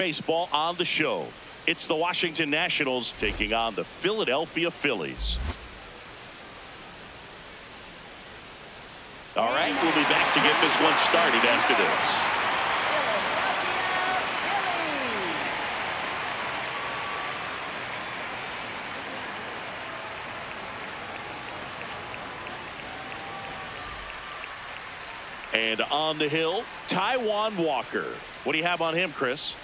Baseball on the show. It's the Washington Nationals taking on the Philadelphia Phillies. All right, we'll be back to get this one started after this. And on the hill, Taijuan Walker. What do you have on him, Chris?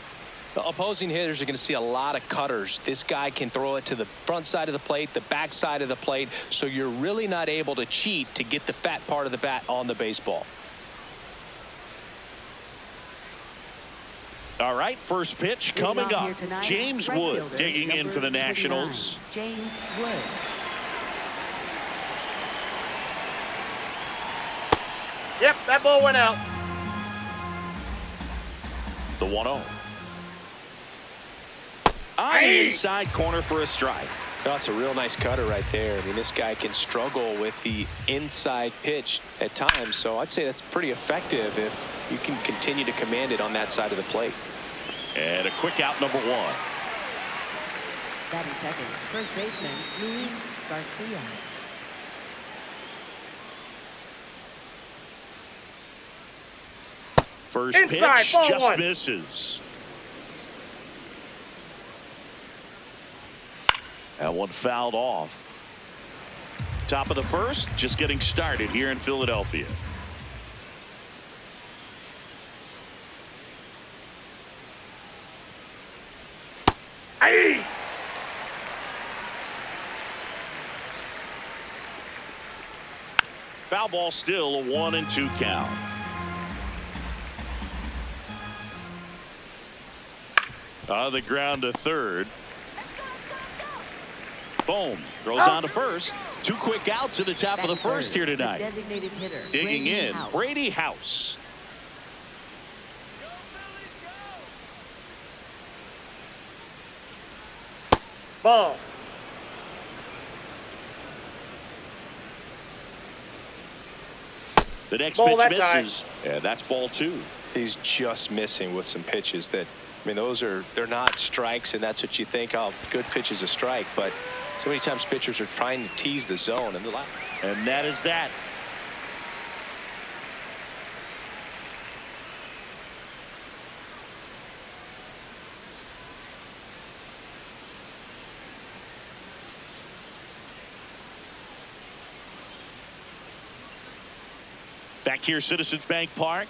The opposing hitters are going to see a lot of cutters. This guy can throw it to the front side of the plate, the back side of the plate, so you're really not able to cheat to get the fat part of the bat on the baseball. All right, first pitch coming up. James Wood digging in for the Nationals. James Wood. Yep, that ball went out. The 1-0. On the inside corner for a strike. That's a real nice cutter right there. I mean, this guy can struggle with the inside pitch at times, so I'd say that's pretty effective if you can continue to command it on that side of the plate. And a quick out, number 1. Batting second, first baseman Luis Garcia. First Inside, pitch ball just 1. misses. That one fouled off. Top of the first, just getting started here in Philadelphia. Aye. Foul ball still, a 1-2 count. On the ground to third. Boom. Throws on to first. 2 quick outs at the top of the first here tonight. Designated hitter, Digging in, House. Brady House. Ball. The next Ball, pitch that's misses. Yeah, that's ball 2. He's just missing with some pitches that, I mean, they're not strikes, and that's what you think, oh, good pitch is a strike, but so many times pitchers are trying to tease the zone, And that is that. Back here, Citizens Bank Park.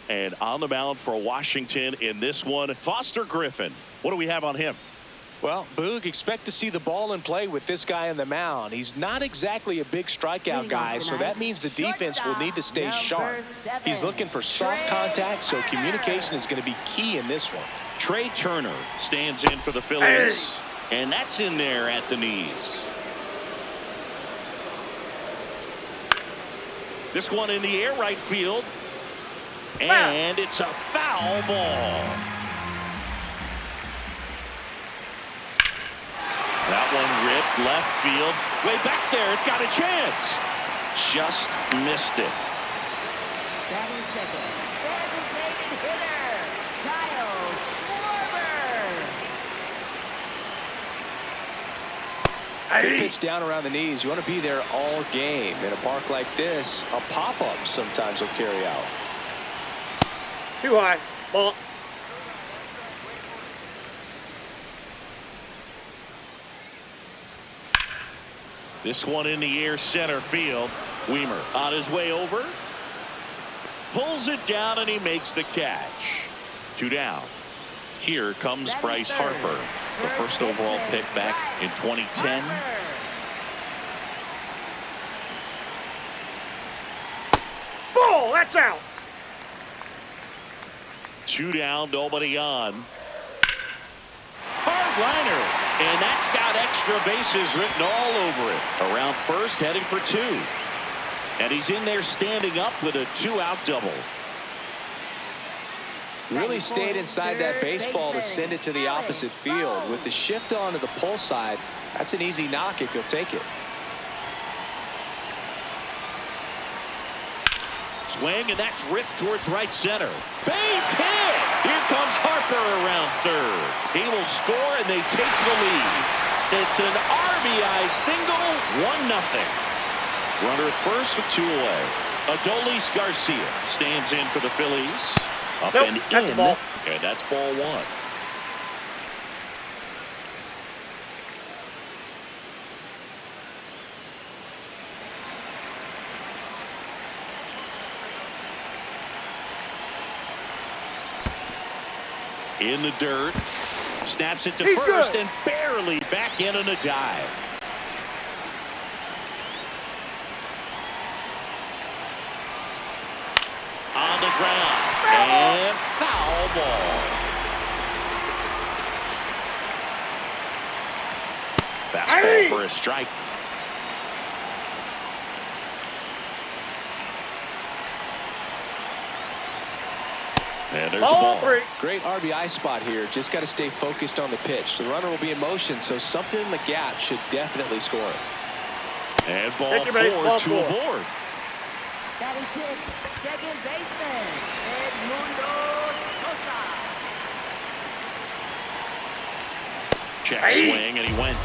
And on the mound for Washington in this one, Foster Griffin. What do we have on him? Well, Boog, expect to see the ball in play with this guy on the mound. He's not exactly a big strikeout guy, so that means the defense will need to stay sharp. He's looking for soft contact, so communication is going to be key in this one. Trey Turner stands in for the Phillies, and that's in there at the knees. This one in the air, right field, and it's a foul ball. That one ripped left field, way back there. It's got a chance. Just missed it. Batting second, designated hitter, Kyle Schwarber. Good pitch down around the knees. You want to be there all game. In a park like this, a pop-up sometimes will carry out. Too high. Ball. This one in the air, center field. Weimer on his way over. Pulls it down, and he makes the catch. 2 down. Here comes Bryce Harper, the first overall pick back in 2010. Ball. That's out. 2 down, nobody on. Hard liner, and that's got extra bases written all over it. Around first, heading for 2. And he's in there standing up with a 2-out double. Really stayed inside that baseball to send it to the opposite field. With the shift onto the pull side, that's an easy knock if you'll take it. swing, and that's ripped towards right center. Base hit! Here comes Harper around third. He will score, and they take the lead. It's an RBI single, 1-0. Runner at first with 2 away. Adolis Garcia stands in for the Phillies. Up Nope, and that's in, a ball. and that's ball 1. In the dirt, snaps it to He's first good. and barely back in on a dive. On the ground and foul ball. Fastball for a strike. And there's a Ball ball. 3. Great RBI spot here. Just got to stay focused on the pitch. The runner will be in motion, so something in the gap should definitely score. And ball Take your base, 4, ball 2 4. aboard. Batting 6, second baseman, Edmundo Sosa. Check swing, and he went.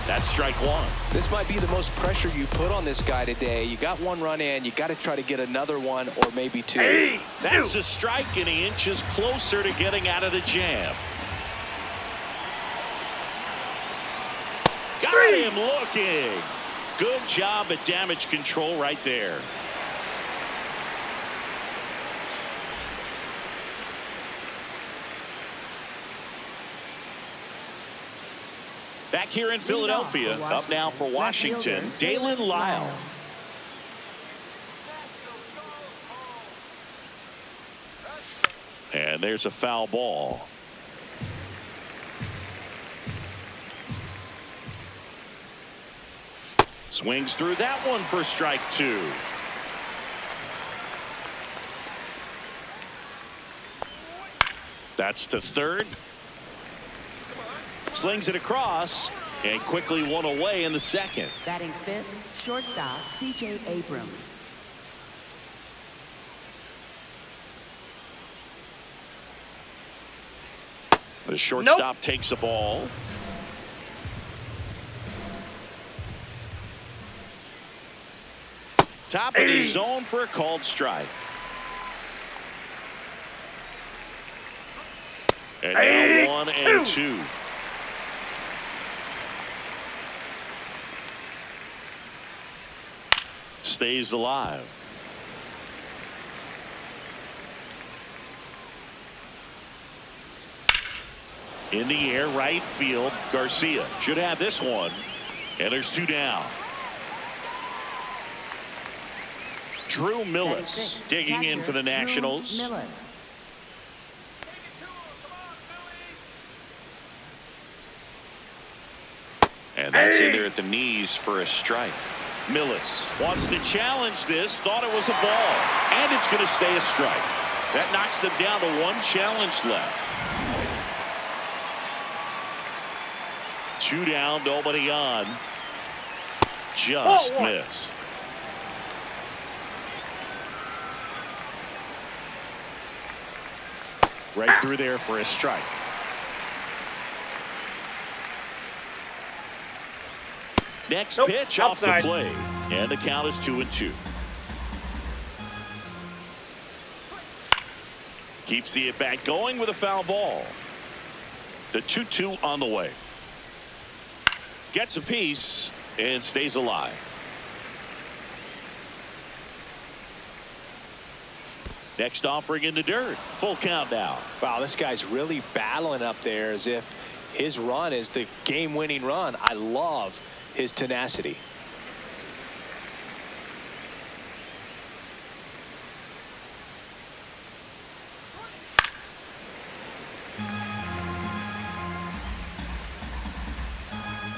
That's strike 1. This might be the most pressure you put on this guy today. You got 1 run in. You got to try to get another 1 or maybe 2. Hey, That's a strike, and he inches closer to getting out of the jam. Got 3. him looking. Good job at damage control right there. Back here in Philadelphia, up now for Washington, Dalen Lyle. And there's a foul ball. Swings through that one for strike 2. That's to third. Slings it across and quickly 1 away in the second. Batting 5th, shortstop, C.J. Abrams. The shortstop takes the ball. Top of the zone for a called strike. And now 1 and 2. Stays alive. In the air, right field. Garcia should have this one. And there's 2 down. Drew Millis digging in for the Nationals. And that's in there at the knees for a strike. Millis wants to challenge this, thought it was a ball, and it's going to stay a strike. That knocks them down to 1 challenge left. 2 down, nobody on. Just missed. Right through there for a strike. Next pitch off the plate, and the count is 2-2. Keeps the at-bat going with a foul ball. The 2-2 on the way. Gets a piece and stays alive. Next offering in the dirt. Full count now. Wow, this guy's really battling up there as if his run is the game-winning run. I love his tenacity.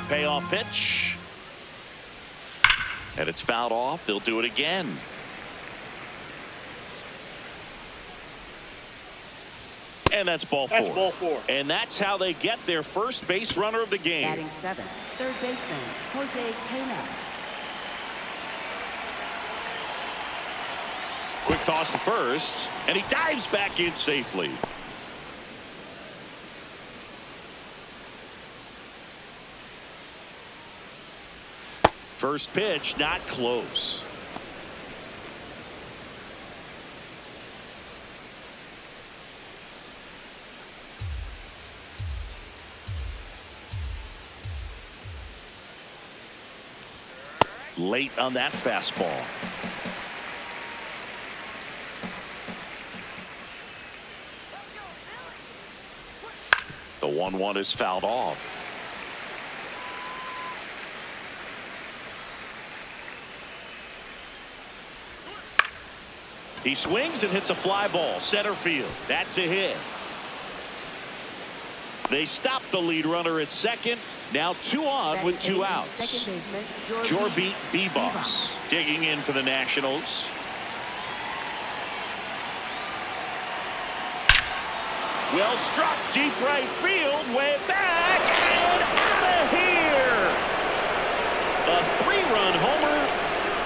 Payoff pitch. And it's fouled off. They'll do it again. And that's ball 4. That's ball 4. And that's how they get their first base runner of the game. Batting 7th, third baseman, Jose Tena. Quick toss to first, and he dives back in safely. First pitch, not close. Late on that fastball. The 1-1 is fouled off. He swings and hits a fly ball center field. That's a hit. They stop the lead runner at second. Now 2 on with 2 outs. Jorby Bebos digging in for the Nationals. Well struck deep right field, way back and out of here. A 3-run homer,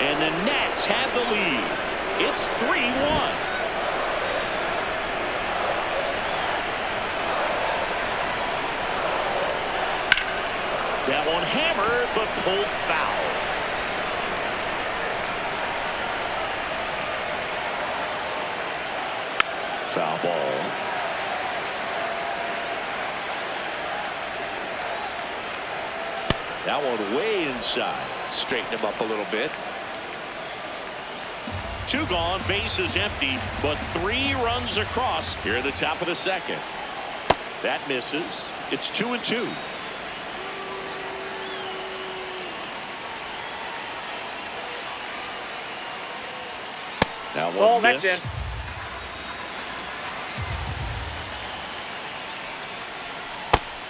and the Nats have the lead. It's 3-1. That one hammered, but pulled foul. Foul ball. That one way inside. Straighten him up a little bit. 2 gone, bases empty, but 3 runs across here at the top of the second. That misses. It's 2-2. Now one that's missed. in.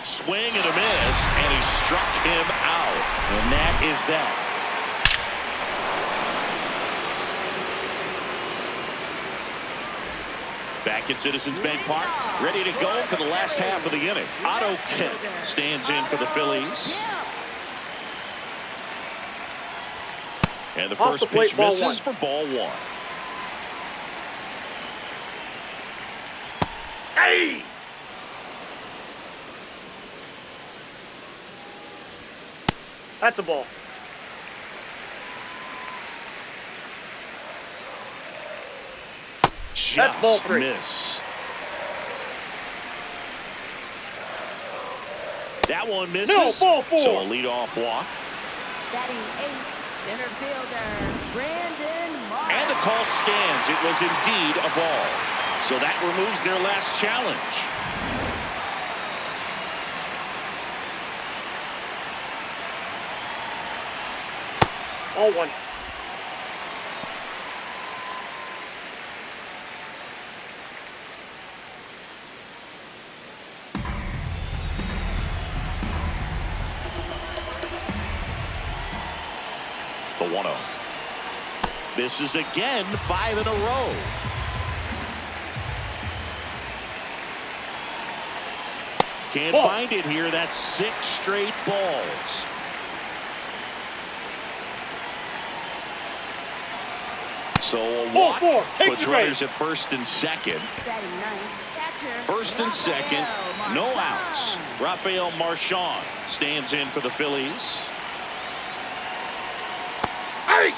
Swing and a miss, and he struck him out. And that is that. Back at Citizens Bank Park, ready to go for the last half of the inning. Otto Kemp stands in for the Phillies. And the first pitch misses for ball 1. Hey! That's a ball. That's ball 3. Missed. That one misses. No, ball 4. So a leadoff walk. Batting 8th, center fielder Brandon Marsh. And the call stands. It was indeed a ball. So that removes their last challenge. All 1. The 1-0. Misses again, 5 in a row. Can't find it here. That's 6 straight balls. So a walk puts runners at first and second. First and second, no outs. Rafael Marchand stands in for the Phillies. Hey!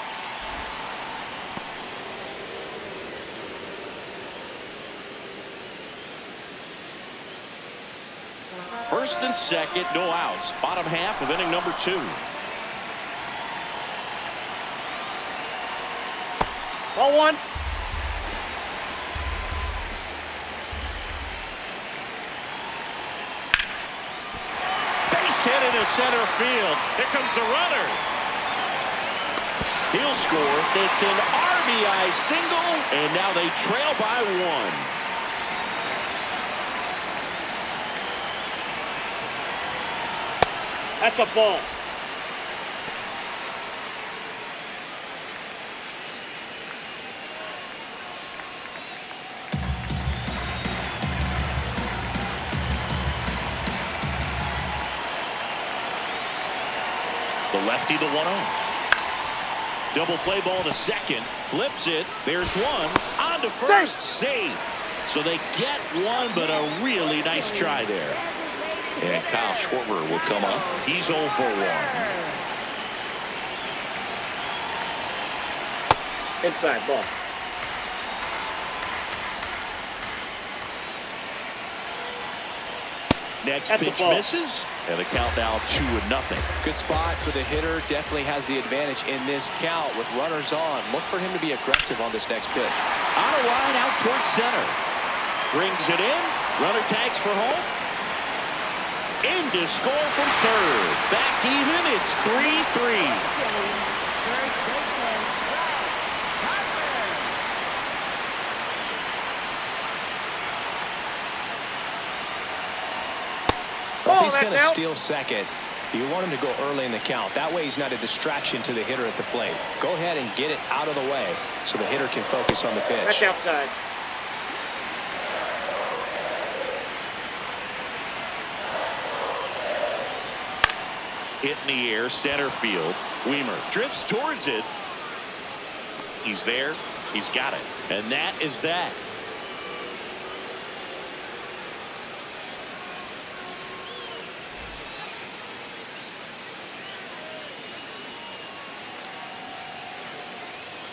First and second, no outs. Bottom half of inning number 2. Ball 1. Base hit into center field. Here comes the runner. He'll score. It's an RBI single, and now they trail by 1. That's a ball. The lefty, the 1-0. Double play ball to second. Flips it. There's one. On to first. Save. So they get one, but a really nice try there. And Kyle Schwarber will come up. He's 0 for 1. Inside ball. Next That's pitch misses, and the count now 2-0. Good spot for the hitter. Definitely has the advantage in this count with runners on. Look for him to be aggressive on this next pitch. On a line out towards center. Brings it in. Runner tags for home. In to score from third. Back even. It's 3-3. Well, if he's going to steal second, you want him to go early in the count. That way he's not a distraction to the hitter at the plate. Go ahead and get it out of the way so the hitter can focus on the pitch. That's outside. Hit in the air, center field. Weimer drifts towards it. He's there. He's got it. And that is that.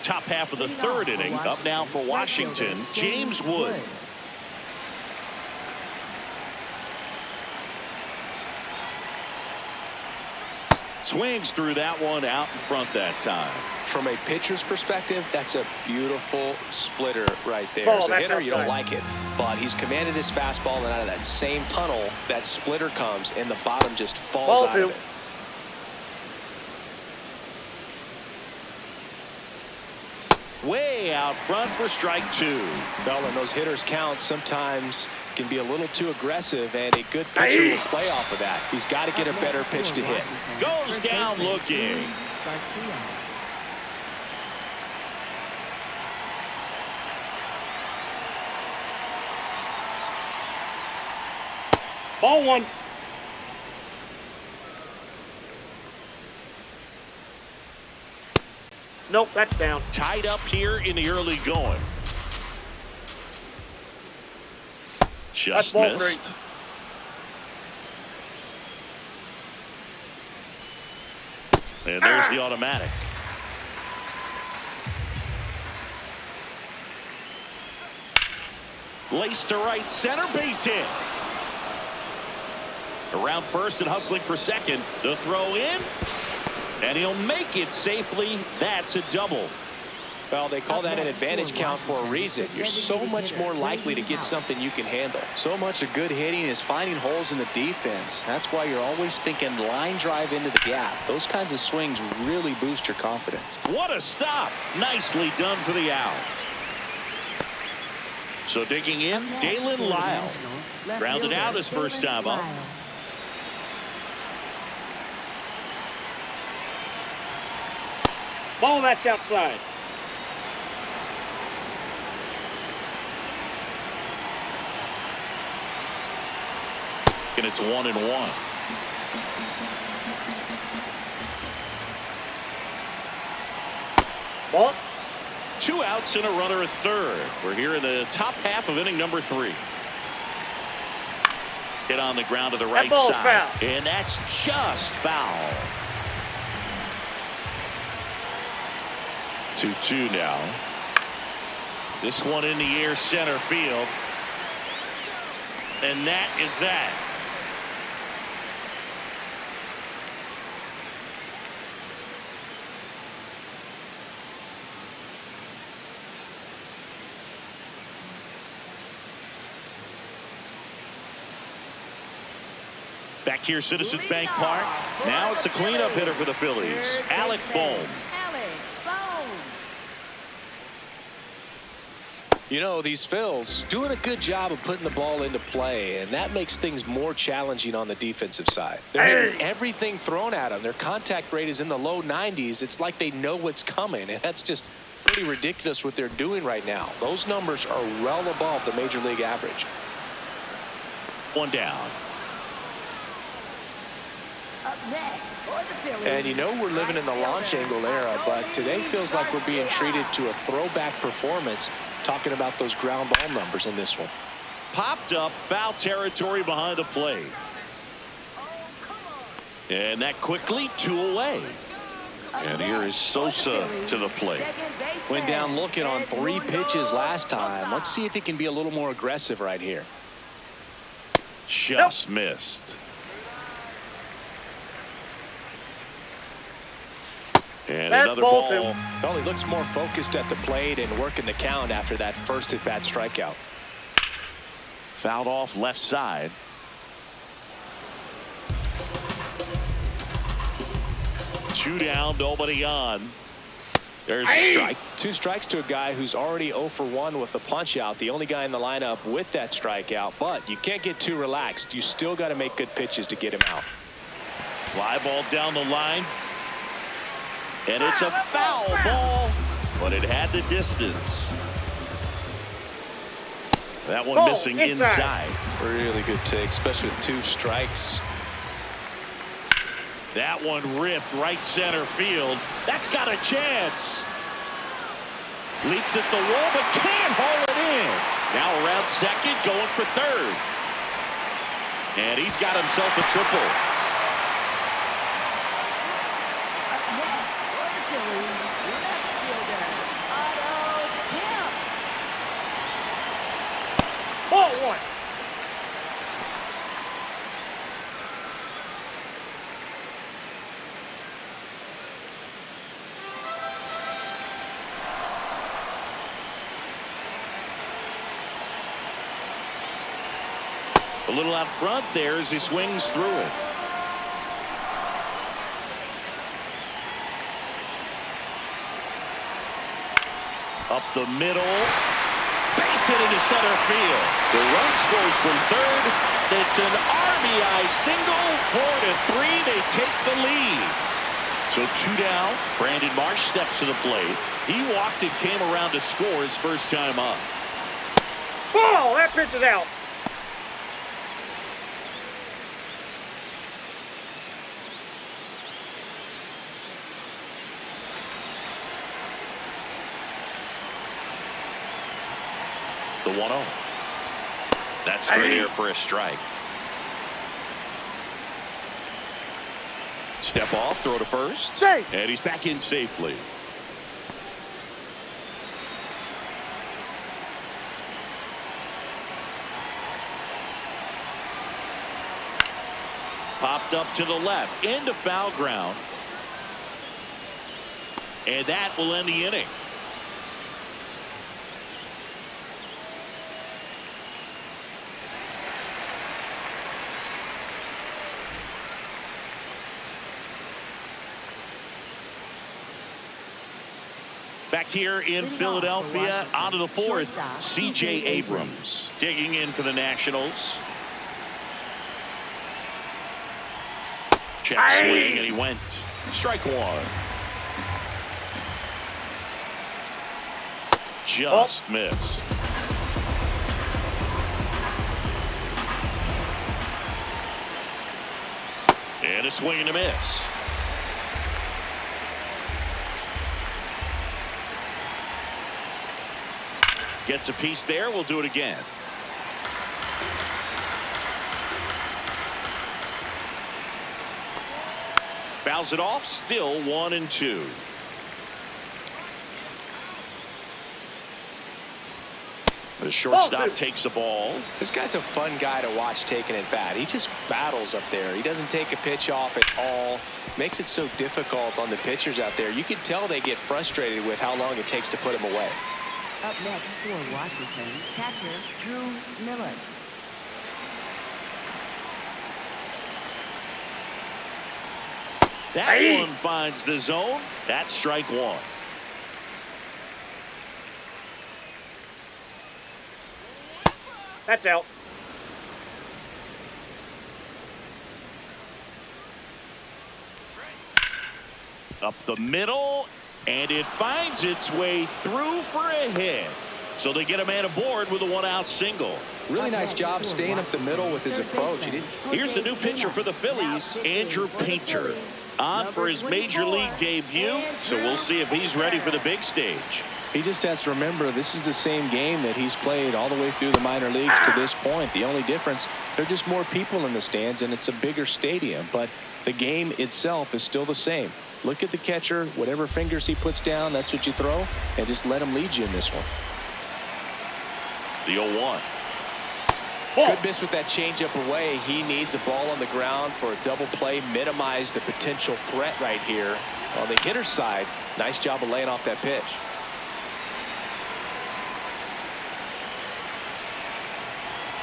Top half of the third inning. Up now for Washington, James Wood. Swings through that one out in front that time. From a pitcher's perspective, that's a beautiful splitter right there. Ball, As a hitter, outside. you don't like it, but he's commanded his fastball, and out of that same tunnel, that splitter comes, and the bottom just falls Ball out two. of it. Way out front for strike 2. Well, and those hitters count sometimes can be a little too aggressive, and a good pitcher will play off of that. He's got to get a better pitch to hit. Goes down looking. Garcia. Ball 1. Nope, that's down. Tied up here in the early going. Just That's ball missed. 3. And there's the automatic. Lace to right center, base hit. Around first and hustling for second. The throw in. And he'll make it safely. That's a double. Well, they call that an advantage count for a reason. You're so much more likely to get something you can handle. So much of good hitting is finding holes in the defense. That's why you're always thinking line drive into the gap. Those kinds of swings really boost your confidence. What a stop. Nicely done for the out. So digging in, Dalen Lyle. Grounded out his first time up. Ball, that's outside. And it's 1-1. Ball. 2 outs and a runner at third. We're here in the top half of inning number 3. Hit on the ground to the right ball's side. foul. And that's just foul. 2-2 now. This one in the air, center field. And that is that. Back here, Citizens Bank Park. Now it's the cleanup hitter for the Phillies, Alec Bohm. You know, these Phils doing a good job of putting the ball into play, and that makes things more challenging on the defensive side. They're hitting everything thrown at them. Their contact rate is in the low 90s. It's like they know what's coming, and that's just pretty ridiculous what they're doing right now. Those numbers are well above the major league average. One down. next for the Phillies. And you know we're living in the launch angle era, but today feels like we're being treated to a throwback performance, talking about those ground ball numbers in this one. Popped up, foul territory behind the plate. And that quickly, 2 away. And here is Sosa to the plate. Went down looking on 3 pitches last time. Let's see if he can be a little more aggressive right here. Just missed. And That's another ball ball. Well, he looks more focused at the plate and working the count after that first at-bat strikeout. Fouled off left side. Two down, nobody on. There's a strike. 2 strikes to a guy who's already 0 for 1 with the punch out. The only guy in the lineup with that strikeout. But you can't get too relaxed. You still got to make good pitches to get him out. Fly ball down the line. And it's a foul ball, but it had the distance. That one missing inside. Really good take, especially with 2 strikes. That one ripped right center field. That's got a chance. Leaks at the wall, but can't haul it in. Now around second, going for third. And he's got himself a triple. Up next for the Phillies, left fielder, Otto Kemp. Ball 1. A little out front there as he swings through it. Up the middle. Base hit into center field. The run scores from third. It's an RBI single. 4-3. They take the lead. So 2 down. Brandon Marsh steps to the plate. He walked and came around to score his first time up. Ball. That pitch is out. The 1-0. That's straight here for a strike. Step off, throw to first. Safe. And he's back in safely. Popped up to the left, into foul ground. And that will end the inning. Back here in Philadelphia, on to the 4th, C.J. Abrams digging in for the Nationals. Check swing, and he went. Strike 1. Just missed. And a swing and a miss. Gets a piece there. We'll do it again. Fouls it off. Still 1-2. The shortstop takes the ball. This guy's a fun guy to watch taking at bat. He just battles up there. He doesn't take a pitch off at all. Makes it so difficult on the pitchers out there. You can tell they get frustrated with how long it takes to put him away. Up next for Washington, catcher Drew Millis. That one finds the zone. That's strike 1. That's out. Up the middle, and it finds its way through for a hit. So they get a man aboard with a 1-out single. Really nice job staying up the middle with his approach. He didn't. Here's the new pitcher for the Phillies, Andrew Painter, on for his major league debut, so we'll see if he's ready for the big stage. He just has to remember this is the same game that he's played all the way through the minor leagues to this point. The only difference, there are just more people in the stands and it's a bigger stadium, but the game itself is still the same. Look at the catcher, whatever fingers he puts down, that's what you throw, and just let him lead you in this one. The 0-1. Good miss with that changeup away. He needs a ball on the ground for a double play, minimize the potential threat right here. On the hitter's side, nice job of laying off that pitch.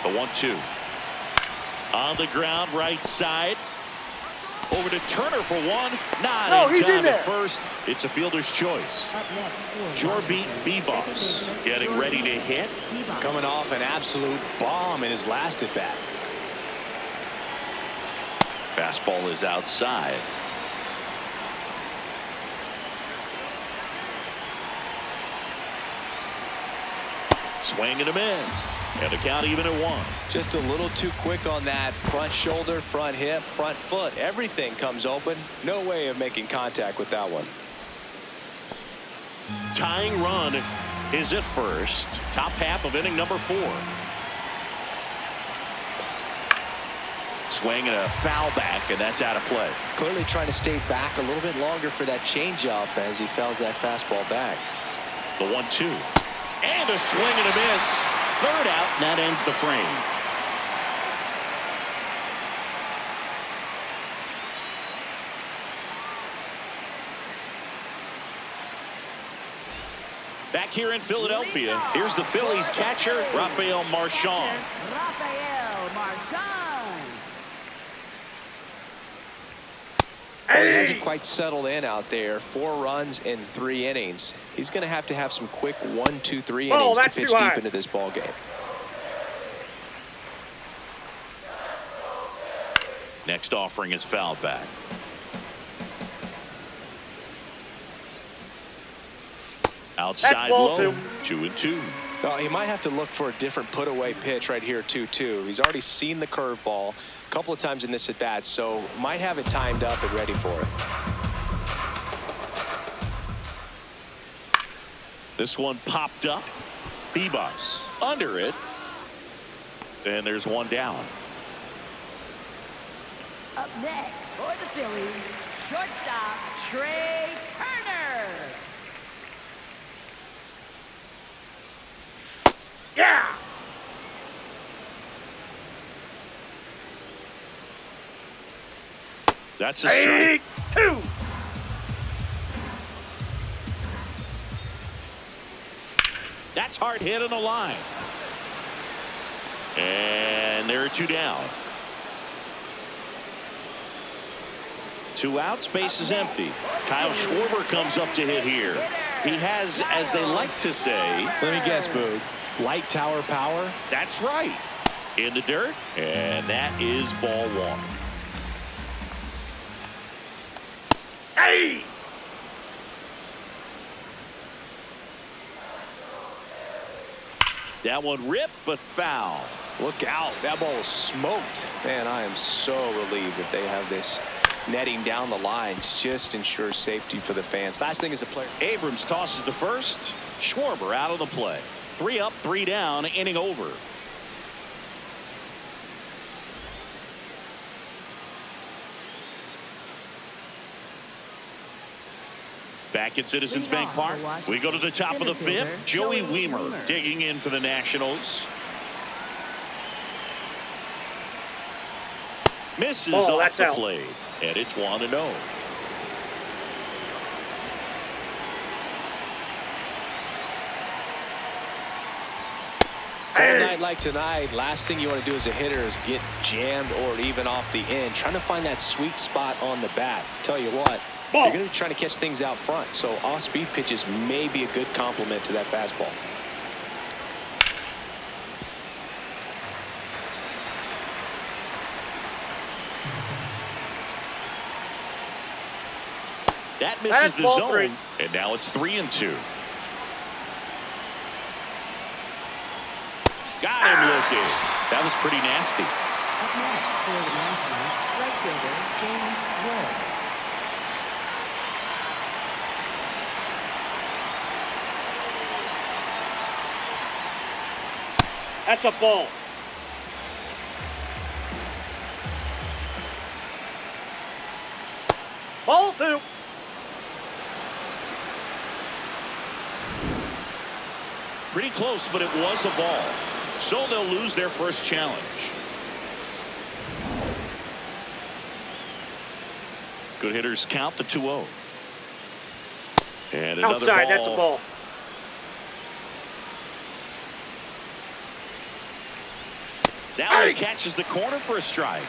The 1-2. On the ground, right side. Over to Turner for one. Not in time at first. It's a fielder's choice. Jorby Bebos getting ready to hit. Coming off an absolute bomb in his last at bat. Fastball is outside. Swing and a miss. And the count even at 1. Just a little too quick on that front shoulder, front hip, front foot. Everything comes open. No way of making contact with that one. Tying run is at first. Top half of inning number 4. Swing and a foul back, and that's out of play. Clearly trying to stay back a little bit longer for that changeup as he fouls that fastball back. The 1-2. And a swing and a miss. Third out, and that ends the frame. Back here in Philadelphia, here's the Phillies catcher, Rafael Marchand. Rafael Marchand. Well, he hasn't quite settled in out there. 4 runs in 3 innings. He's going to have some quick 1, 2, 3 innings to pitch deep into this ball game. Next offering is fouled back. Outside low, 2-2. Well, he might have to look for a different put-away pitch right here, 2-2. He's already seen the curveball a couple of times in this at-bat, so might have it timed up and ready for it. This one popped up. Bebos under it. And there's one down. Up next for the Phillies, shortstop Trey Turner. Yeah. That's a strike. 2. That's hard hit on the line. And there are 2 down. 2 outs, base is empty. Kyle Schwarber comes up to hit here. He has, as they like to say, let me guess, Boog, light tower power? That's right. In the dirt, and that is ball 1. Hey! That one ripped, but foul. Look out. That ball was smoked. Man, I am so relieved that they have this netting down the lines. Just ensures safety for the fans. Last thing is the player. Abrams tosses to first. Schwarber out of the play. 3 up, 3 down, inning over. Back at Citizens Bank Park, we go to the top of the 5th. Joey Wiemer digging in for the Nationals. Misses off the plate, and it's 1-0. All night like tonight, last thing you want to do as a hitter is get jammed or even off the end. Trying to find that sweet spot on the bat. Tell you what, you're going to be trying to catch things out front, so off-speed pitches may be a good complement to that fastball. That misses the zone, and now it's 3-2. Got him did. That was pretty nasty. Up next for the Nationals, right fielder James Wood. That's a ball. Ball 2. Pretty close, but it was a ball. So they'll lose their first challenge. Good hitters count the 2-0. And another Outside, ball. that's a ball. Now he catches the corner for a strike.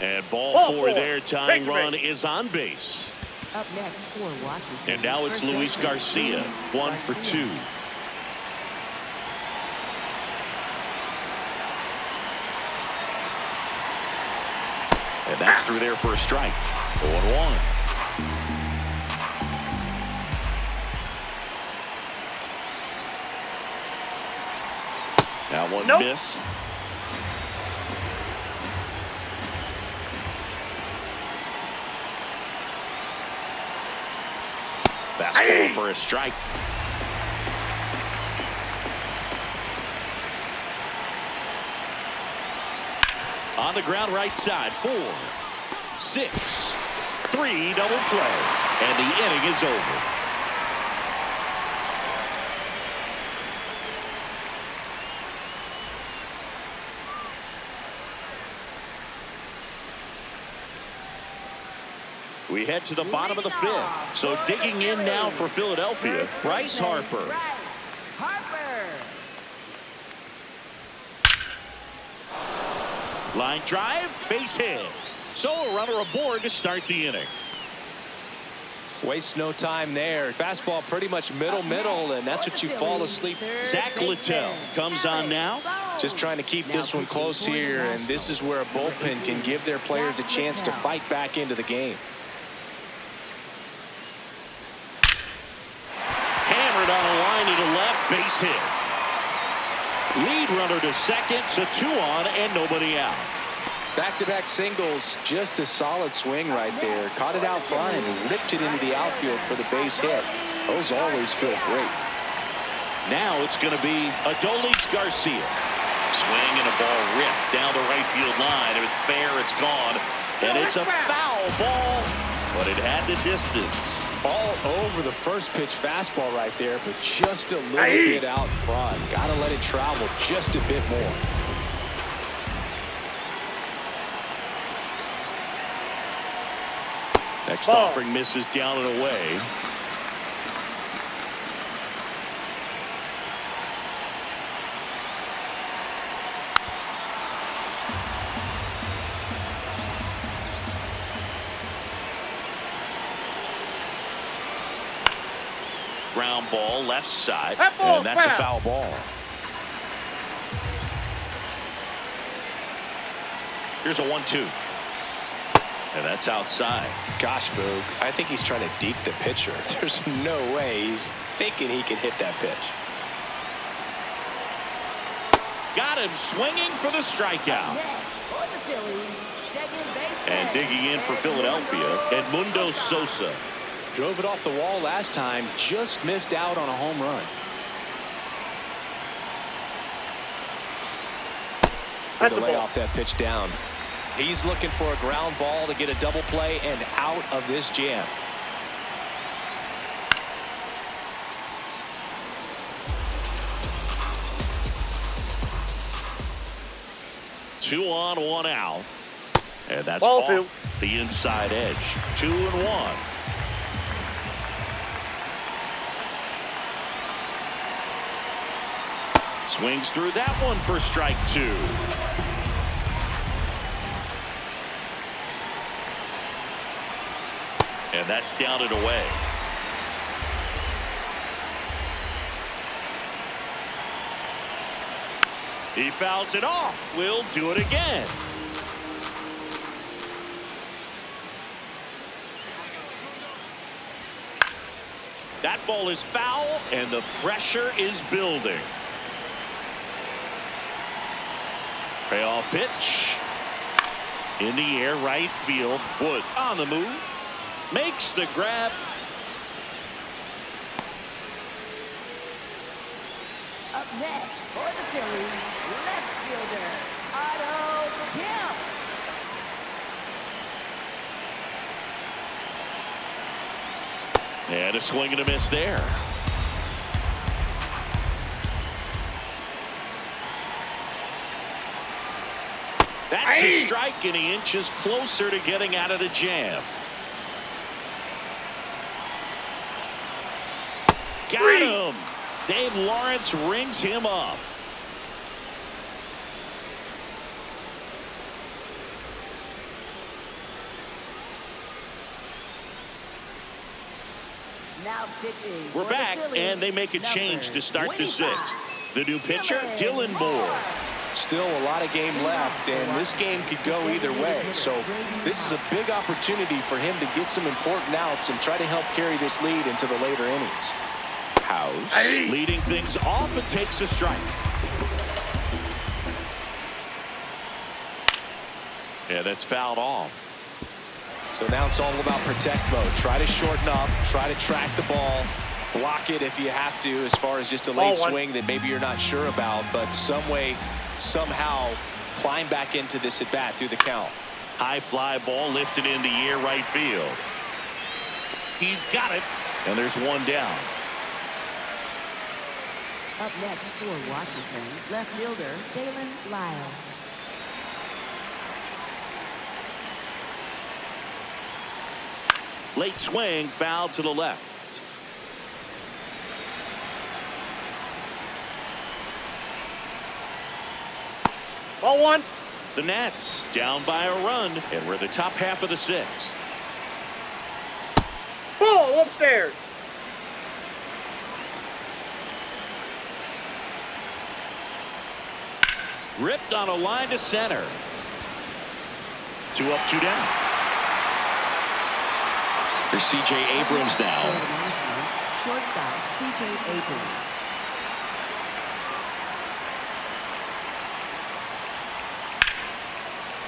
And ball 4 there. Tying run is on base. Up next for Washington. And now it's First Luis baseman, Garcia, Luis 1 for 2. And that's through there for a strike. 0-1. That one missed. Fastball for a strike. On the ground right side. 4, 6, 3 double play. And the inning is over. We head to the bottom of the 5th. So digging in now for Philadelphia, Bryce Harper. Line drive, base hit. So a runner aboard to start the inning. Waste no time there. Fastball pretty much middle, and that's what you fall asleep. Zach Littell comes on now. Just trying to keep this one close here, and this is where a bullpen can give their players a chance to fight back into the game. Hammered on a line to the left, base hit. Lead runner to second, so 2 on and nobody out. Back-to-back singles, just a solid swing right there. Caught it out front and ripped it into the outfield for the base hit. Those always feel great. Now it's going to be Adolis Garcia. Swing and a ball ripped down the right field line. If it's fair, it's gone. And it's a foul ball, but it had the distance. All over the first pitch fastball right there, but just a little bit out front. Got to let it travel just a bit more. Next offering misses down and away. Ground ball left side, and that's a foul ball. Here's a 1-2. And that's outside. Gosh, Boog, I think he's trying to deke the pitcher. There's no way he's thinking he can hit that pitch. Got him swinging for the strikeout. And digging in for Philadelphia, Edmundo Sosa. Drove it off the wall last time, just missed out on a home run. That's a lay ball. off that pitch down. He's looking for a ground ball to get a double play and out of this jam. Two on, 1 out. And that's Ball off 2. the inside edge. 2-1. Swings through that one for strike 2. And that's down and away. He fouls it off. We'll do it again. That ball is foul, and the pressure is building. Payoff pitch. In the air, right field. Wood on the move. Makes the grab. Up next for the Phillies, left fielder, Otto Kemp. And a swing and a miss there. That's a strike, and he inches closer to getting out of the jam. Got him. Dave Lawrence rings him up. Now pitching. We're back, and they make a change to start the sixth. The new pitcher, Dylan Moore. Still a lot of game left, and this game could go either way. So this is a big opportunity for him to get some important outs and try to help carry this lead into the later innings. House leading things off and takes a strike. Yeah, that's fouled off. So now it's all about protect mode. Try to shorten up, try to track the ball, block it if you have to, as far as just a late swing that maybe you're not sure about, but some way, somehow climb back into this at bat through the count. High fly ball lifted in the air, right field. He's got it, and there's one down. Up next for Washington, left fielder, Dalen Lyle. Late swing, foul to the left. Ball one. The Nats down by a run, and we're the top half of the sixth. Ball upstairs. Ripped on a line to center. 2 up, 2 down. Here's C.J. Abrams now. Shortstop, C.J. Abrams.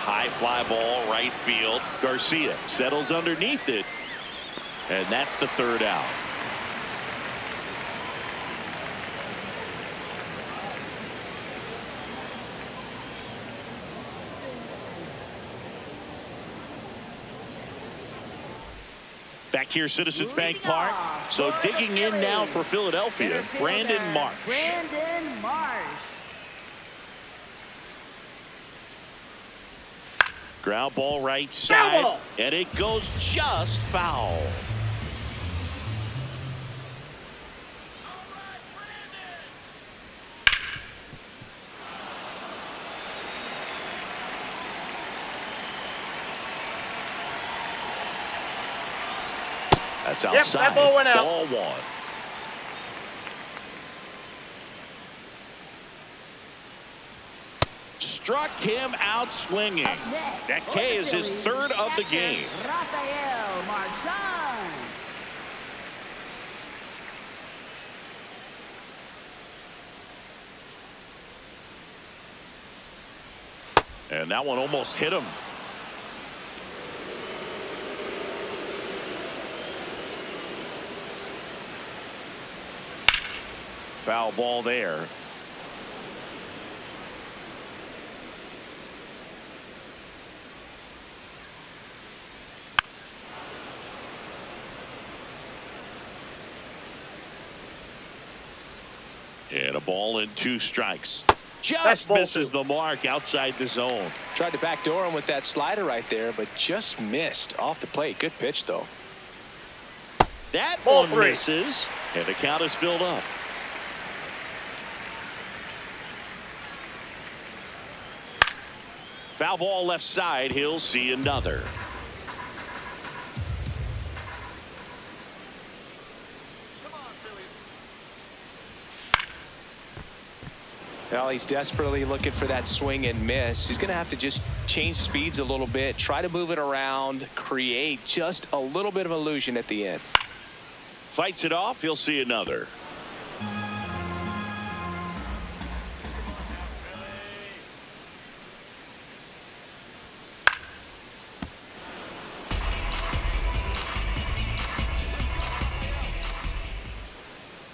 High fly ball, right field. Garcia settles underneath it, and that's the third out. Back here, Citizens Bank Park. So digging in now for Philadelphia, Brandon Marsh. Brandon Marsh. Ground ball right side, and it goes just foul. That's outside. Yep, that ball went out. Ball one. Struck him out swinging. That K is his third of the game. Rafael Marchand. And that one almost hit him. Foul ball there. And a ball and 2 strikes. Just misses the mark outside the zone. Tried to backdoor him with that slider right there, but just missed off the plate. Good pitch, though. That one misses, and the count is filled up. Foul ball left side. He'll see another. Well, he's desperately looking for that swing and miss. He's going to have to just change speeds a little bit, try to move it around, create just a little bit of illusion at the end. Fights it off. He'll see another.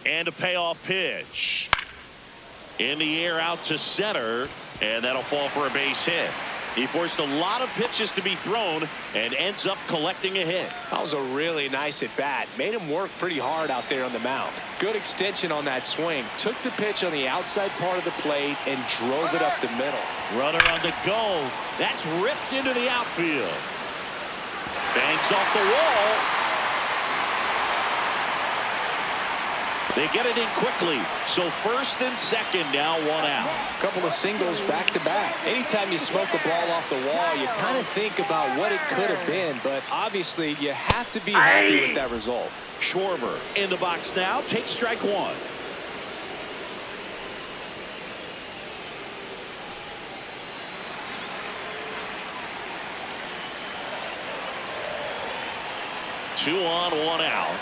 And a payoff pitch. In the air out to center. And that'll fall for a base hit. He forced a lot of pitches to be thrown and ends up collecting a hit. That was a really nice at bat. Made him work pretty hard out there on the mound. Good extension on that swing. Took the pitch on the outside part of the plate and drove it up the middle. Runner on the go. That's ripped into the outfield. Bangs off the wall. They get it in quickly. So first and second, now one out. Couple of singles back to back. Anytime you smoke a ball off the wall, you kind of think about what it could have been, but obviously you have to be happy with that result. Schwarber in the box now. Takes strike one. Two on, one out.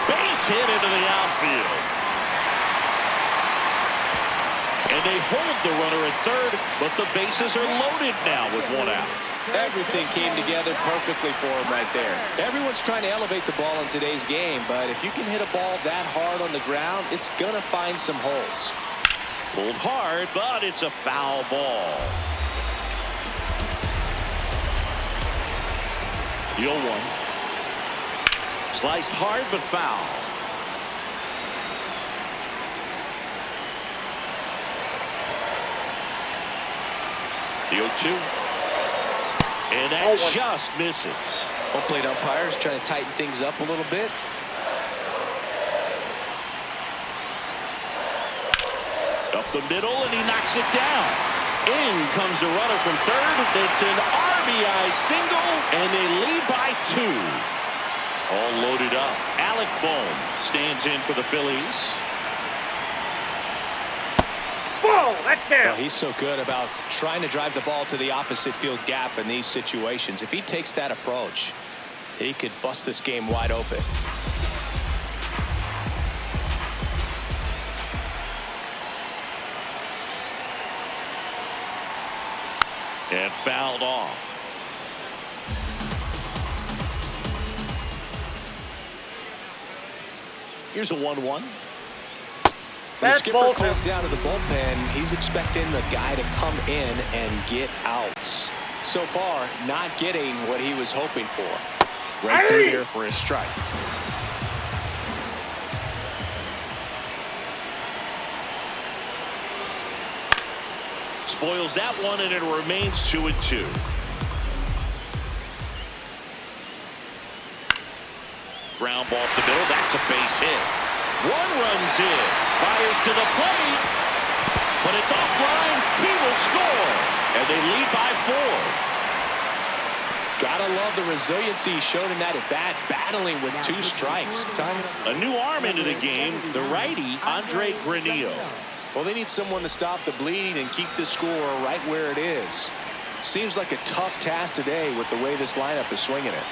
Base hit into the outfield. And they hold the runner at third, but the bases are loaded now with one out. Everything came together perfectly for him right there. Everyone's trying to elevate the ball in today's game, but if you can hit a ball that hard on the ground, it's going to find some holes. Pulled hard, but it's a foul ball. 0-1. Sliced hard, but foul. The 0-2. And that just misses. Home plate umpires trying to tighten things up a little bit. Up the middle, and he knocks it down. In comes the runner from third. It's an RBI single, and they lead by 2. All loaded up. Alec Bohm stands in for the Phillies. Ball, that's down. Well, he's so good about trying to drive the ball to the opposite field gap in these situations. If he takes that approach, he could bust this game wide open. And fouled off. Here's a 1-1. When the skipper calls down to the bullpen, he's expecting the guy to come in and get outs. So far, not getting what he was hoping for. Right through here for his strike. Spoils that one, and it remains 2-2. Ground ball up the middle. That's a base hit. One runs in. Fires to the plate. But it's offline. He will score. And they lead by 4. Gotta love the resiliency he showed in that at bat, battling with 2 strikes. A new arm into the game. The righty, Andre Granillo. Well, they need someone to stop the bleeding and keep the score right where it is. Seems like a tough task today with the way this lineup is swinging it.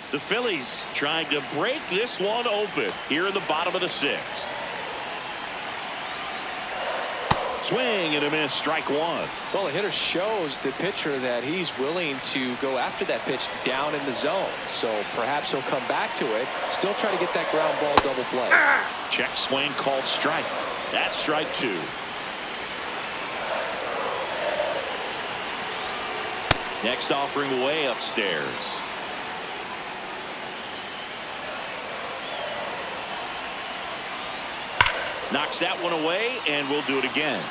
The Phillies trying to break this one open here in the bottom of the 6th. Swing and a miss, strike one. Well, the hitter shows the pitcher that he's willing to go after that pitch down in the zone. So perhaps he'll come back to it, still try to get that ground ball double play. Check swing called strike. That's strike 2. Next offering way upstairs. Knocks that one away, and we'll do it again.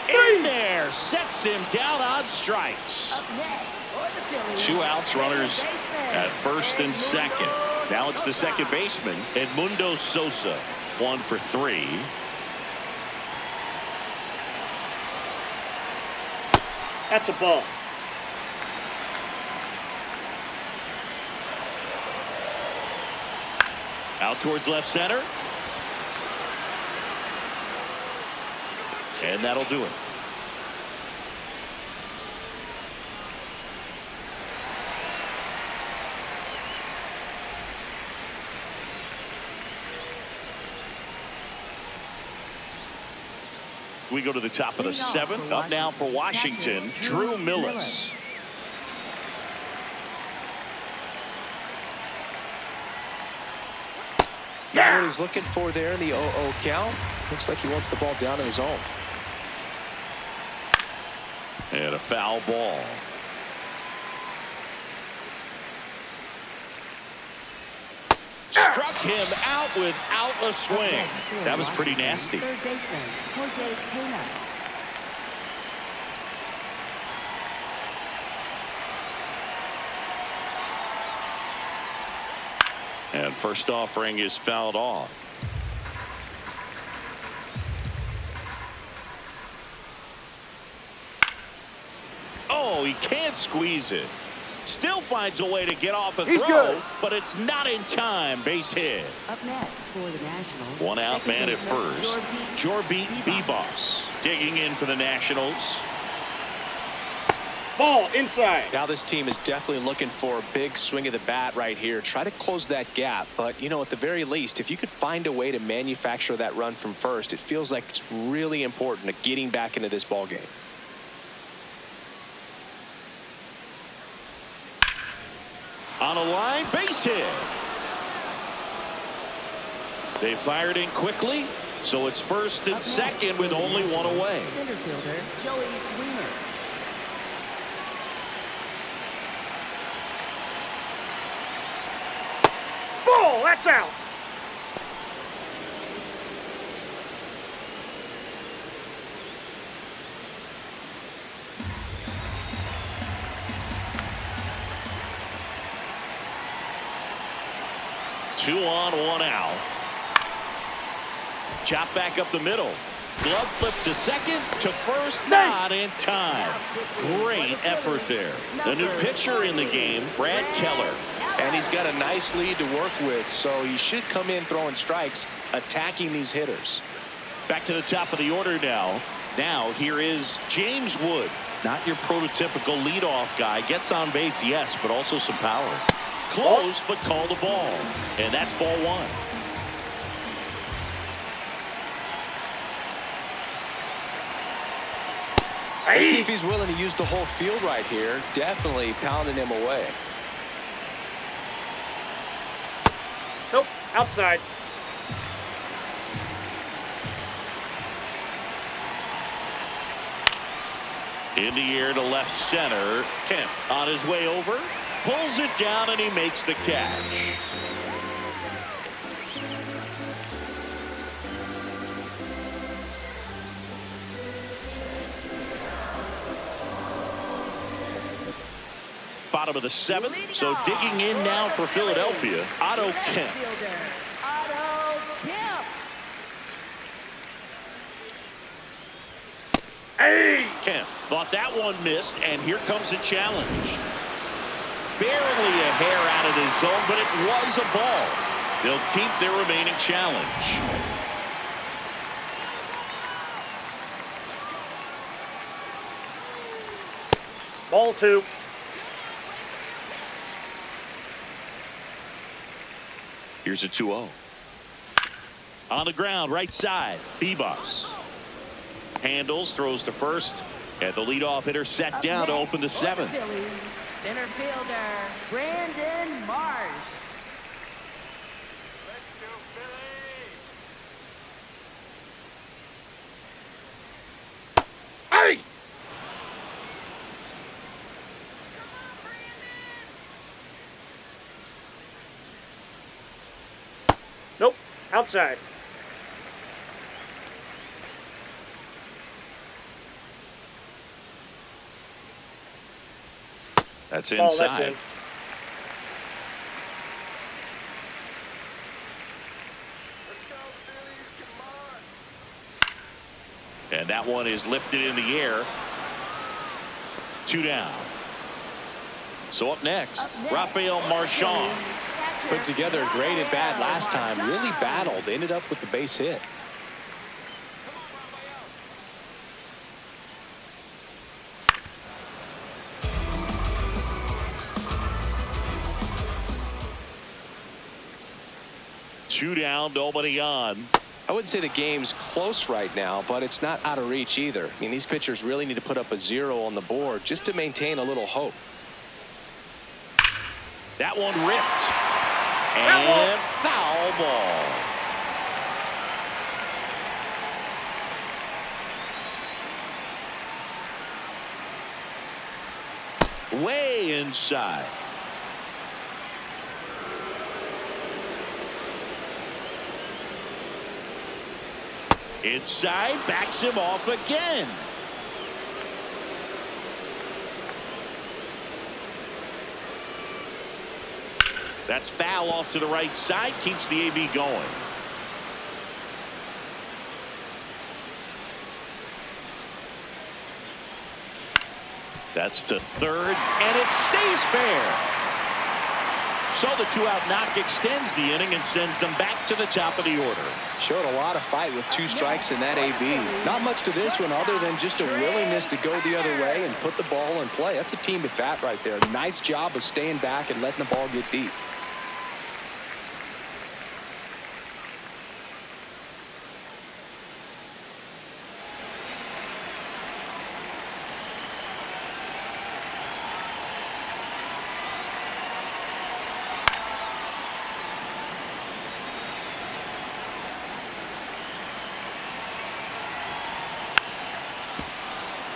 In there, sets him down on strikes. Up next for the Phillies, 2 outs, runners at first and second. Now it's the second baseman, Edmundo Sosa, 1 for 3. That's a ball. Out towards left center. And that'll do it. We go to the top of the seventh. Up now for Washington, Drew Millis. Not what he's looking for there in the 0-0 count. Looks like he wants the ball down in his zone. And a foul ball. Struck him out without a swing. That was pretty nasty. Third baseman, Jose Pena. And first offering is fouled off. Oh, he can't squeeze it. Still finds a way to get off a throw, but it's not in time. Base hit. Up next for the Nationals. One out second man at baseman, first. Jorbeat Bebos digging in for the Nationals. Ball inside. Now this team is definitely looking for a big swing of the bat right here. Try to close that gap. But, you know, at the very least, if you could find a way to manufacture that run from first, it feels like it's really important to getting back into this ball game. On a line, base hit. They fired in quickly, so it's first and second with only one away. Center fielder, Joey Wiemer. Ball, that's out. Two on, one out. Chop back up the middle. Glove flip to second, to first, not in time. Great effort there. The new pitcher in the game, Brad Keller. And he's got a nice lead to work with, so he should come in throwing strikes, attacking these hitters. Back to the top of the order now. Now here is James Wood. Not your prototypical leadoff guy. Gets on base, yes, but also some power. Close, but call the ball. And that's ball one. Let's see if he's willing to use the whole field right here. Definitely pounding him away. Nope, outside. In the air to left center. Kemp on his way over. Pulls it down and he makes the catch. Bottom of the seventh. So digging in now for Philadelphia, Otto Kemp. Otto Kemp. Hey! Kemp thought that one missed, and here comes a challenge. Barely a hair out of his zone, but it was a ball. They'll keep their remaining challenge. Ball two. Here's a 2-0. On the ground, right side, Bebos. Handles, throws to first, and the leadoff hitter set down to open the seventh. Phillies, center fielder, Brandon Marsh. Let's go, Phillies! Hey! Nope, outside. That's Ball, that's inside. in. Let's go, Phillies! Come on! And that one is lifted in the air. 2 down. So up next, Rafael Marchand. Put together a great at bat last time. Really battled. Ended up with the base hit. Two down, nobody on. I wouldn't say the game's close right now, but it's not out of reach either. I mean, these pitchers really need to put up a 0 on the board just to maintain a little hope. That one ripped. And foul ball. Way inside. Inside, backs him off again. That's foul off to the right side, keeps the AB going. That's to third, and it stays fair. So the 2-out knock extends the inning and sends them back to the top of the order. Showed a lot of fight with 2 strikes in that AB. Not much to this one other than just a willingness to go the other way and put the ball in play. That's a team at bat right there. Nice job of staying back and letting the ball get deep.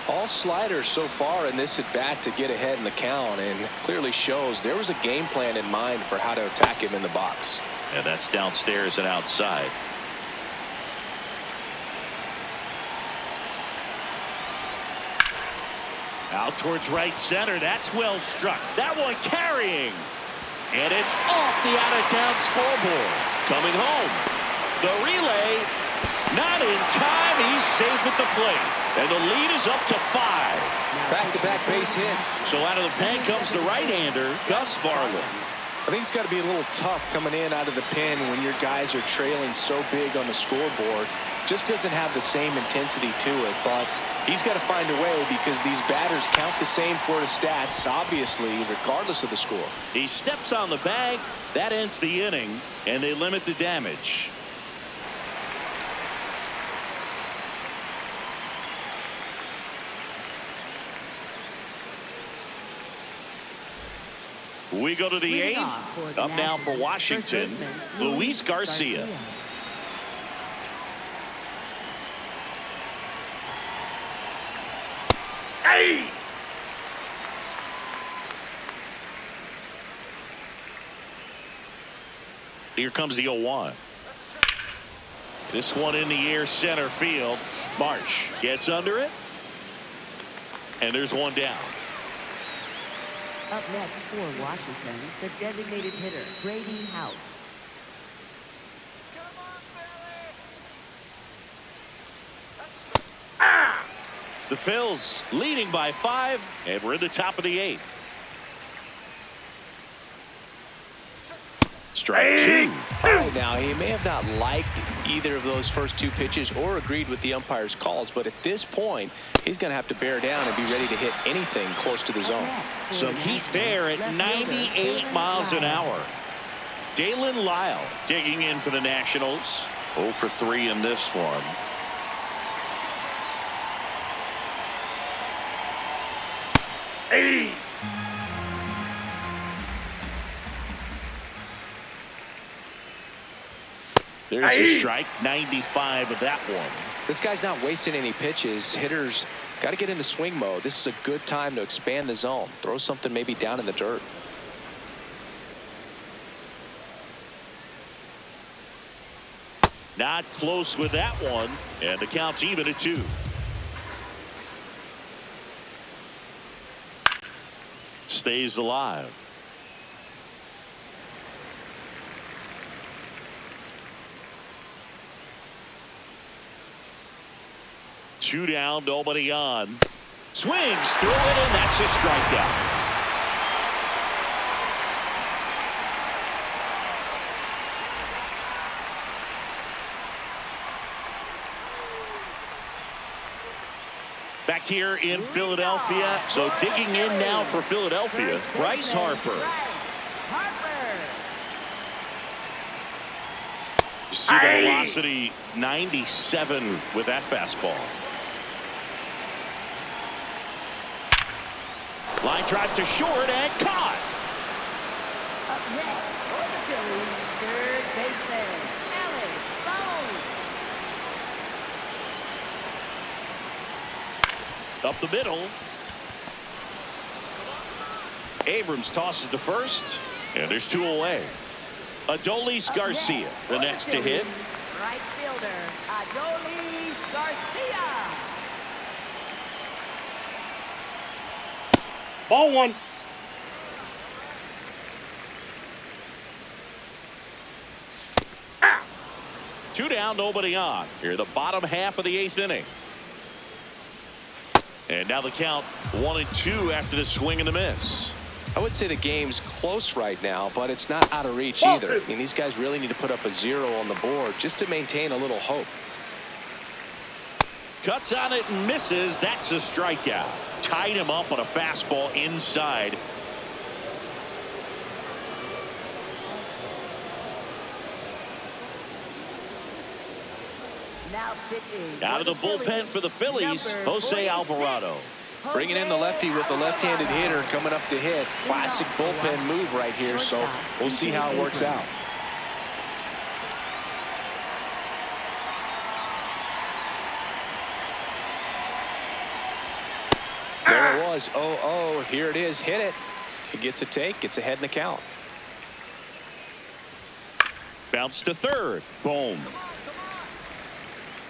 All sliders so far in this at bat to get ahead in the count, and clearly shows there was a game plan in mind for how to attack him in the box. And that's downstairs and outside. Out towards right center. That's well struck. That one carrying. And it's off the out-of-town scoreboard. Coming home. The relay. Not in time. He's safe at the plate. And the lead is up to 5. Back-to-back base hits. So out of the pen comes the right-hander, Gus Varland. I think it's got to be a little tough coming in out of the pen when your guys are trailing so big on the scoreboard. Just doesn't have the same intensity to it, but he's got to find a way because these batters count the same for the stats, obviously, regardless of the score. He steps on the bag. That ends the inning, and they limit the damage. We go to the 8th. Up now for Washington, Luis Garcia. Hey! Here comes the 0-1. This one in the air, center field. Marsh gets under it. And there's one down. Up next for Washington, the designated hitter, Brady House. The Phillies leading by 5, and we're in the top of the 8th. Strike 2. All right, now, he may have not liked either of those first 2 pitches or agreed with the umpire's calls, but at this point, he's going to have to bear down and be ready to hit anything close to the zone. Some heat there at 98 miles an hour. Dalen Lyle digging in for the Nationals. 0 for 3 in this one. Hey! There's a strike, 95 of that one. This guy's not wasting any pitches. Hitters got to get into swing mode. This is a good time to expand the zone. Throw something maybe down in the dirt. Not close with that one, and the count's even at 2. Stays alive. Two down, nobody on. Swings through it, and that's a strikeout. Back here in Philadelphia. So digging in now for Philadelphia, Bryce Harper. See the velocity 97 with that fastball. Line drive to short and caught. Up next for the Phillies, third baseman, Alex Bone. Up the middle. Abrams tosses to first, and there's 2 away. Adolis Garcia, the next to hit. Right fielder, Adolis Garcia. Ball 1. Ah! 2 down, nobody on. Here, the bottom half of the 8th inning. And now the count 1-2 after the swing and the miss. I would say the game's close right now, but it's not out of reach either. I mean, these guys really need to put up a 0 on the board just to maintain a little hope. Cuts on it and misses. That's a strikeout. Tied him up on a fastball inside. Now pitching. Out of the bullpen for the Phillies, Jose Alvarado. Bringing in the lefty with the left-handed hitter coming up to hit. Classic bullpen move right here, so we'll see how it works out. There it was. 0-0. Here it is. Hit it. It gets a take. Gets ahead in the count. Bounce to third. Boom.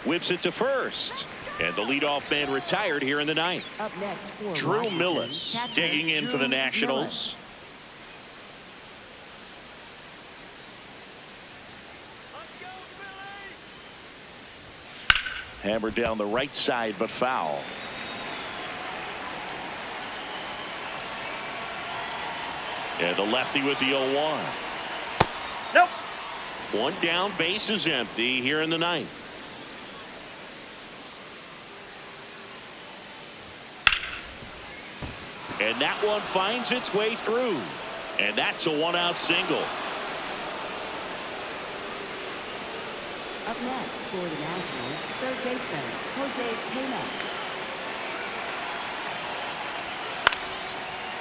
Whips it to first. And the leadoff man retired here in the 9th. Up next for Drew Washington, Millis catcher digging in for the Drew Nationals. Hammered down the right side, but foul. And the lefty with the 0-1. Nope. 1 down, base is empty here in the 9th. And that one finds its way through. And that's a 1-out single. Up next for the Nationals, third baseman, Jose Tena.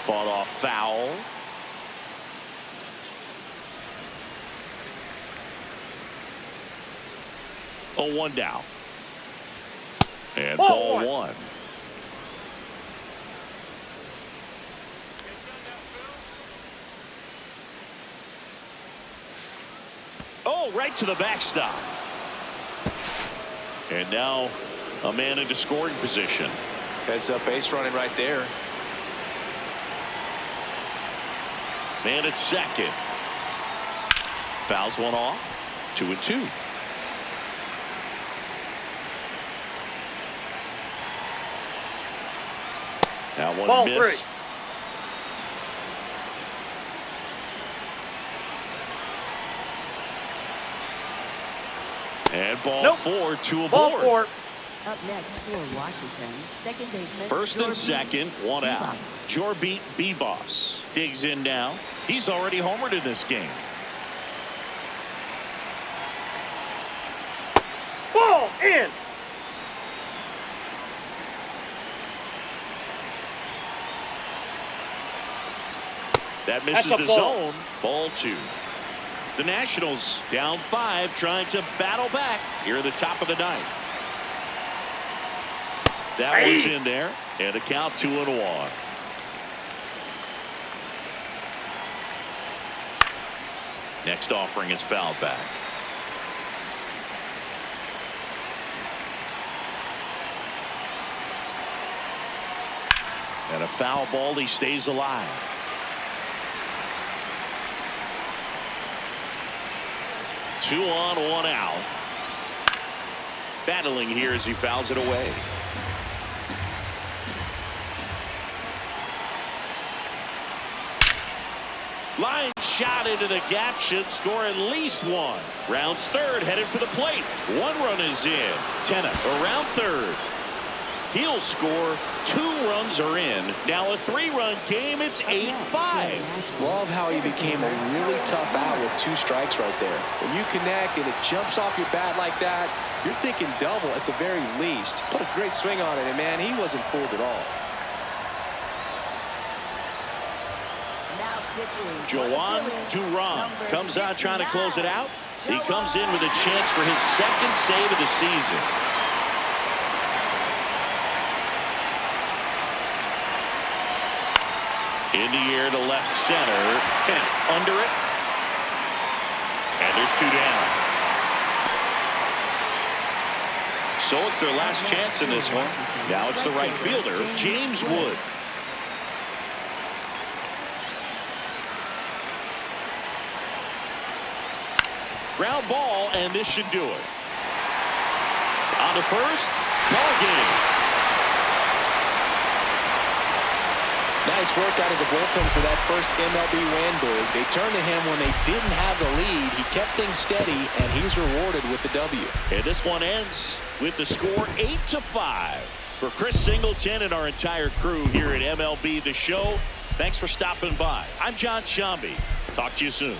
Fought off foul. Oh, 1 down. And ball 1. Oh, right to the backstop. And now a man into scoring position. Heads up base running right there. Man at second. Fouls one off. 2-2. Now one Ball missed. 3. And ball Nope. 4, 2 Ball aboard. 4. Up next for Washington, second baseman. First and Jorby second, 1 out. Bebas. Jorby Bebas digs in now. He's already homered in this game. Ball in. That misses That's a the ball. zone. Ball 2. The Nationals down 5, trying to battle back here at the top of the 9th. That Aye. one's in there, and the count 2-1. Next offering is fouled back. And a foul ball, he stays alive. Two on, 1 out. Battling here as he fouls it away. Line shot into the gap, should score at least 1. Rounds third, headed for the plate. 1 run is in. Tena around third. He'll score. 2 runs are in. Now a 3-run game. It's 8-5. Love how he became a really tough out with 2 strikes right there. When you connect and it jumps off your bat like that, you're thinking double at the very least. Put a great swing on it, and man, he wasn't fooled at all. Joan Duran comes out trying to close it out. He comes in with a chance for his 2nd save of the season. In the air to left center. Under it. And there's 2 down. So it's their last chance in this one. Now it's the right fielder, James Wood. Ground ball, and this should do it. On to first, ball game. Nice work out of the bullpen for that first MLB win, Boog. They turned to him when they didn't have the lead. He kept things steady, and he's rewarded with the W. And this one ends with the score 8-5. For Chris Singleton and our entire crew here at MLB The Show, thanks for stopping by. I'm John Shambi. Talk to you soon.